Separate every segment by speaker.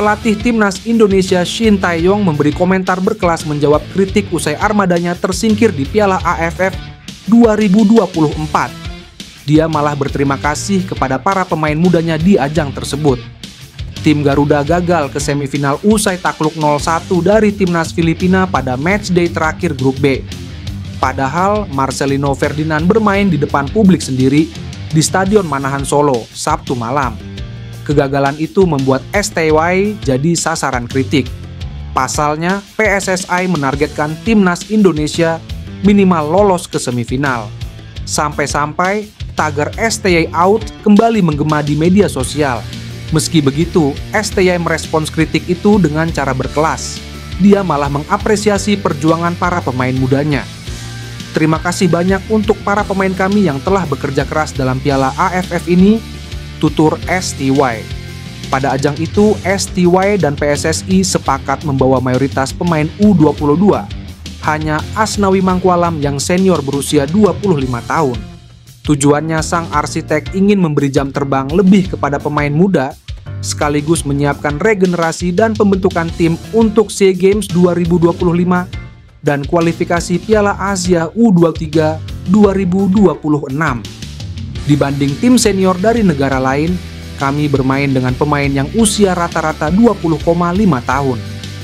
Speaker 1: Pelatih Timnas Indonesia Shin Tae-yong memberi komentar berkelas menjawab kritik usai armadanya tersingkir di Piala AFF 2024. Dia malah berterima kasih kepada para pemain mudanya di ajang tersebut. Tim Garuda gagal ke semifinal usai takluk 0-1 dari Timnas Filipina pada matchday terakhir Grup B. Padahal Marcelino Ferdinand bermain di depan publik sendiri di Stadion Manahan Solo Sabtu malam. Kegagalan itu membuat STY jadi sasaran kritik. Pasalnya, PSSI menargetkan Timnas Indonesia minimal lolos ke semifinal. Sampai-sampai tagar STY out kembali menggema di media sosial. Meski begitu, STY merespons kritik itu dengan cara berkelas. Dia malah mengapresiasi perjuangan para pemain mudanya. Terima kasih banyak untuk para pemain kami yang telah bekerja keras dalam Piala AFF ini, tutur STY. Pada ajang itu, STY dan PSSI sepakat membawa mayoritas pemain U22. Hanya Asnawi Mangkualam yang senior berusia 25 tahun. Tujuannya sang arsitek ingin memberi jam terbang lebih kepada pemain muda, sekaligus menyiapkan regenerasi dan pembentukan tim untuk SEA Games 2025 dan kualifikasi Piala Asia U23 2026. Dibanding tim senior dari negara lain, kami bermain dengan pemain yang usia rata-rata 20,5 tahun.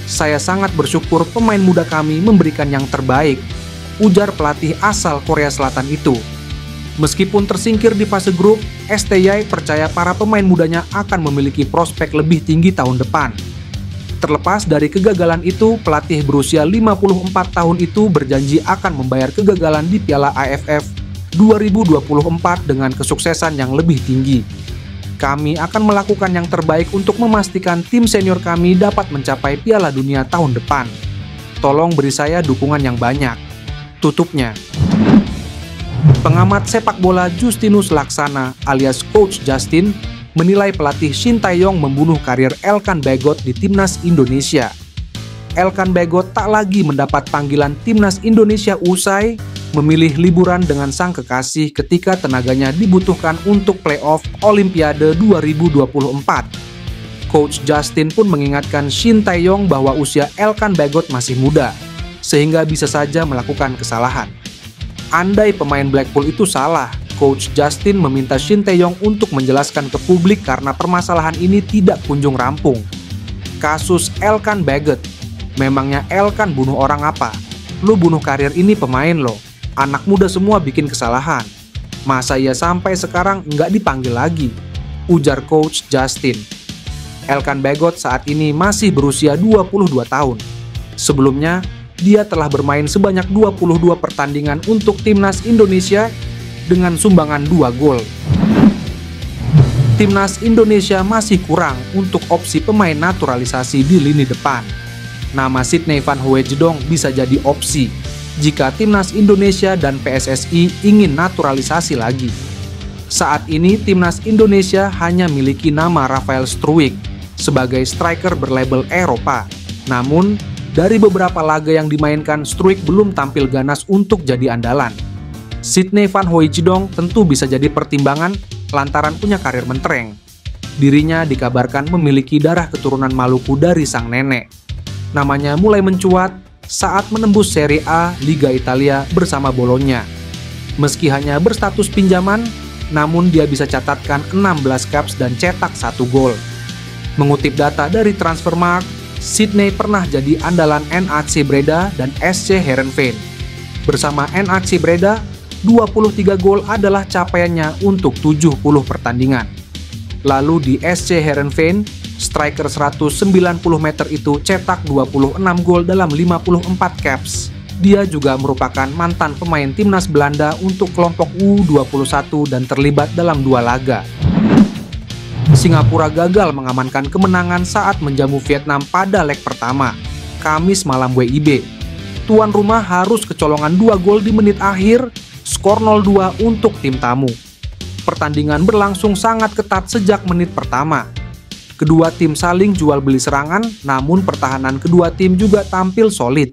Speaker 1: Saya sangat bersyukur pemain muda kami memberikan yang terbaik, ujar pelatih asal Korea Selatan itu. Meskipun tersingkir di fase grup, STY percaya para pemain mudanya akan memiliki prospek lebih tinggi tahun depan. Terlepas dari kegagalan itu, pelatih berusia 54 tahun itu berjanji akan membayar kegagalan di Piala AFF 2024 dengan kesuksesan yang lebih tinggi. Kami akan melakukan yang terbaik untuk memastikan tim senior kami dapat mencapai Piala Dunia tahun depan. Tolong beri saya dukungan yang banyak, tutupnya. Pengamat sepak bola Justinus Laksana alias Coach Justin menilai pelatih Shin Tae-yong membunuh karir Elkan Bagot di Timnas Indonesia. Elkan Bagot tak lagi mendapat panggilan Timnas Indonesia usai memilih liburan dengan sang kekasih ketika tenaganya dibutuhkan untuk playoff Olimpiade 2024. Coach Justin pun mengingatkan Shin Tae-yong bahwa usia Elkan Bagot masih muda, sehingga bisa saja melakukan kesalahan. Andai pemain Blackpool itu salah, Coach Justin meminta Shin Tae-yong untuk menjelaskan ke publik karena permasalahan ini tidak kunjung rampung. Kasus Elkan Bagot, memangnya Elkan bunuh orang apa? Lu bunuh karir ini pemain lo. Anak muda semua bikin kesalahan. Masa ia sampai sekarang nggak dipanggil lagi? Ujar Coach Justin. Elkan Bagot saat ini masih berusia 22 tahun. Sebelumnya, dia telah bermain sebanyak 22 pertandingan untuk Timnas Indonesia dengan sumbangan 2 gol. Timnas Indonesia masih kurang untuk opsi pemain naturalisasi di lini depan. Nama Sydney Van Hooijdonk bisa jadi opsi jika Timnas Indonesia dan PSSI ingin naturalisasi lagi. Saat ini Timnas Indonesia hanya miliki nama Rafael Struijk sebagai striker berlabel Eropa. Namun, dari beberapa laga yang dimainkan, Struijk belum tampil ganas untuk jadi andalan. Sydney Van Hooijdonk tentu bisa jadi pertimbangan lantaran punya karir mentereng. Dirinya dikabarkan memiliki darah keturunan Maluku dari sang nenek. Namanya mulai mencuat saat menembus Serie A Liga Italia bersama Bologna. Meski hanya berstatus pinjaman, namun dia bisa catatkan 16 caps dan cetak 1 gol. Mengutip data dari Transfermarkt, Sydney pernah jadi andalan NAC Breda dan SC Heerenveen. Bersama NAC Breda, 23 gol adalah capaiannya untuk 70 pertandingan. Lalu di SC Heerenveen, striker 190 meter itu cetak 26 gol dalam 54 caps. Dia juga merupakan mantan pemain timnas Belanda untuk kelompok U21 dan terlibat dalam 2 laga. Singapura gagal mengamankan kemenangan saat menjamu Vietnam pada leg pertama, Kamis malam WIB. Tuan rumah harus kecolongan 2 gol di menit akhir, skor 0-2 untuk tim tamu. Pertandingan berlangsung sangat ketat sejak menit pertama. Kedua tim saling jual beli serangan, namun pertahanan kedua tim juga tampil solid.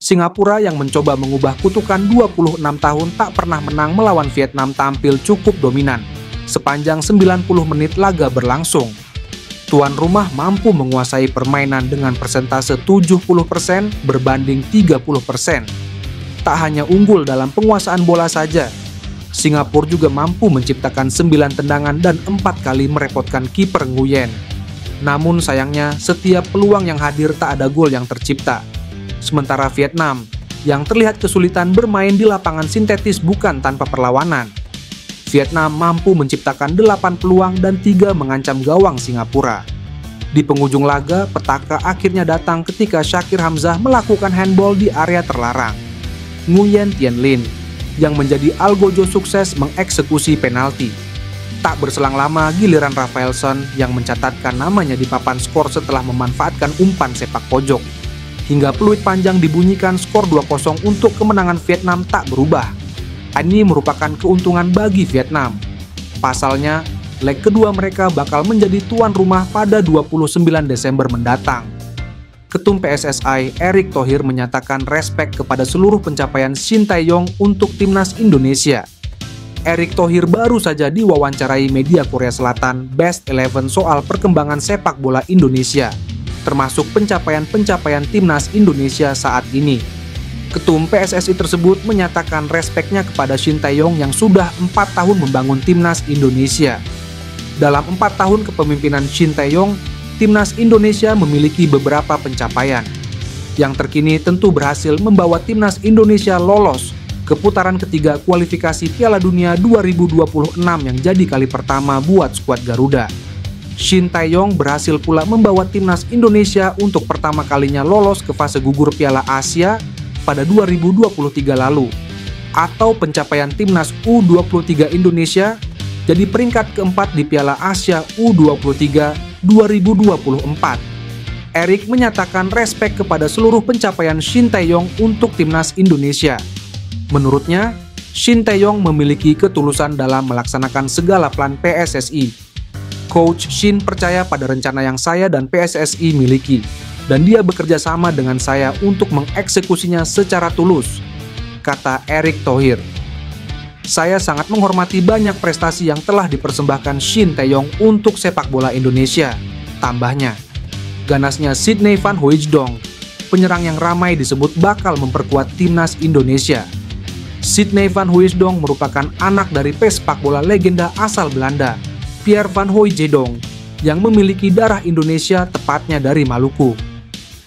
Speaker 1: Singapura yang mencoba mengubah kutukan 26 tahun tak pernah menang melawan Vietnam tampil cukup dominan sepanjang 90 menit laga berlangsung. Tuan rumah mampu menguasai permainan dengan persentase 70% berbanding 30%. Tak hanya unggul dalam penguasaan bola saja, Singapura juga mampu menciptakan 9 tendangan dan 4 kali merepotkan kiper Nguyen. Namun sayangnya, setiap peluang yang hadir tak ada gol yang tercipta. Sementara Vietnam, yang terlihat kesulitan bermain di lapangan sintetis bukan tanpa perlawanan. Vietnam mampu menciptakan 8 peluang dan 3 mengancam gawang Singapura. Di penghujung laga, petaka akhirnya datang ketika Shakir Hamzah melakukan handball di area terlarang. Nguyen Tien Linh, yang menjadi algojo sukses mengeksekusi penalti. Tak berselang lama, giliran Rafaelson yang mencatatkan namanya di papan skor setelah memanfaatkan umpan sepak pojok. Hingga peluit panjang dibunyikan, skor 2-0 untuk kemenangan Vietnam tak berubah. Ini merupakan keuntungan bagi Vietnam. Pasalnya, leg kedua mereka bakal menjadi tuan rumah pada 29 Desember mendatang. Ketum PSSI Erick Thohir menyatakan respek kepada seluruh pencapaian Shin Tae-yong untuk timnas Indonesia. Erick Thohir baru saja diwawancarai media Korea Selatan Best 11 soal perkembangan sepak bola Indonesia, termasuk pencapaian-pencapaian timnas Indonesia saat ini. Ketum PSSI tersebut menyatakan respeknya kepada Shin Tae-yong yang sudah 4 tahun membangun timnas Indonesia. Dalam 4 tahun kepemimpinan Shin Tae-yong, timnas Indonesia memiliki beberapa pencapaian. Yang terkini tentu berhasil membawa timnas Indonesia lolos ke putaran ketiga kualifikasi Piala Dunia 2026 yang jadi kali pertama buat skuad Garuda. Shin Tae-yong berhasil pula membawa timnas Indonesia untuk pertama kalinya lolos ke fase gugur Piala Asia pada 2023 lalu, atau pencapaian timnas U23 Indonesia jadi peringkat keempat di Piala Asia U23 2024. Erick menyatakan respek kepada seluruh pencapaian Shin Tae-yong untuk timnas Indonesia. Menurutnya, Shin Tae-yong memiliki ketulusan dalam melaksanakan segala plan PSSI. Coach Shin percaya pada rencana yang saya dan PSSI miliki, dan dia bekerja sama dengan saya untuk mengeksekusinya secara tulus, kata Erick Thohir. Saya sangat menghormati banyak prestasi yang telah dipersembahkan Shin Tae-yong untuk sepak bola Indonesia, tambahnya. Ganasnya Sydney Van Hooijdonk, penyerang yang ramai disebut bakal memperkuat timnas Indonesia. Sydney Van Hooijdonk merupakan anak dari pesepak bola legenda asal Belanda, Pierre Van Hooijdonk, yang memiliki darah Indonesia, tepatnya dari Maluku.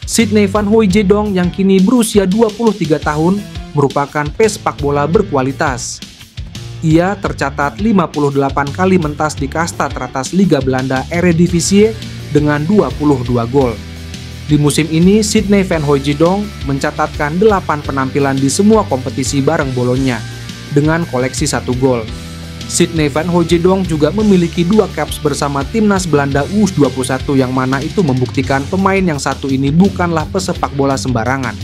Speaker 1: Sydney Van Hooijdonk yang kini berusia 23 tahun merupakan pesepak bola berkualitas. Ia tercatat 58 kali mentas di kasta teratas Liga Belanda Eredivisie dengan 22 gol. Di musim ini, Sydney Van Hooijdonk mencatatkan 8 penampilan di semua kompetisi bareng Bolonya dengan koleksi 1 gol. Sydney Van Hooijdonk juga memiliki 2 caps bersama timnas Belanda U21 yang mana itu membuktikan pemain yang satu ini bukanlah pesepak bola sembarangan.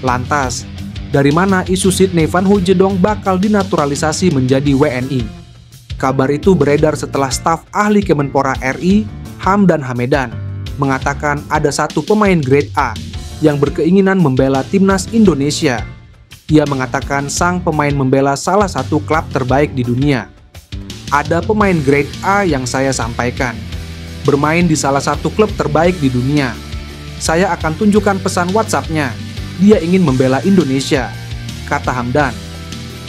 Speaker 1: Lantas, dari mana isu Sydney Van Hooijdonk bakal dinaturalisasi menjadi WNI? Kabar itu beredar setelah staf ahli Kemenpora RI, Hamdan Hamedan, mengatakan ada satu pemain grade A yang berkeinginan membela timnas Indonesia. Ia mengatakan sang pemain membela salah satu klub terbaik di dunia. Ada pemain grade A yang saya sampaikan, bermain di salah satu klub terbaik di dunia. Saya akan tunjukkan pesan WhatsApp-nya. Dia ingin membela Indonesia, kata Hamdan.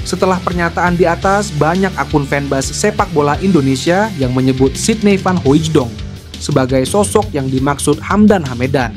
Speaker 1: Setelah pernyataan di atas, banyak akun fanbase sepak bola Indonesia yang menyebut Sydney Van Hooijdonk sebagai sosok yang dimaksud Hamdan Hamedan.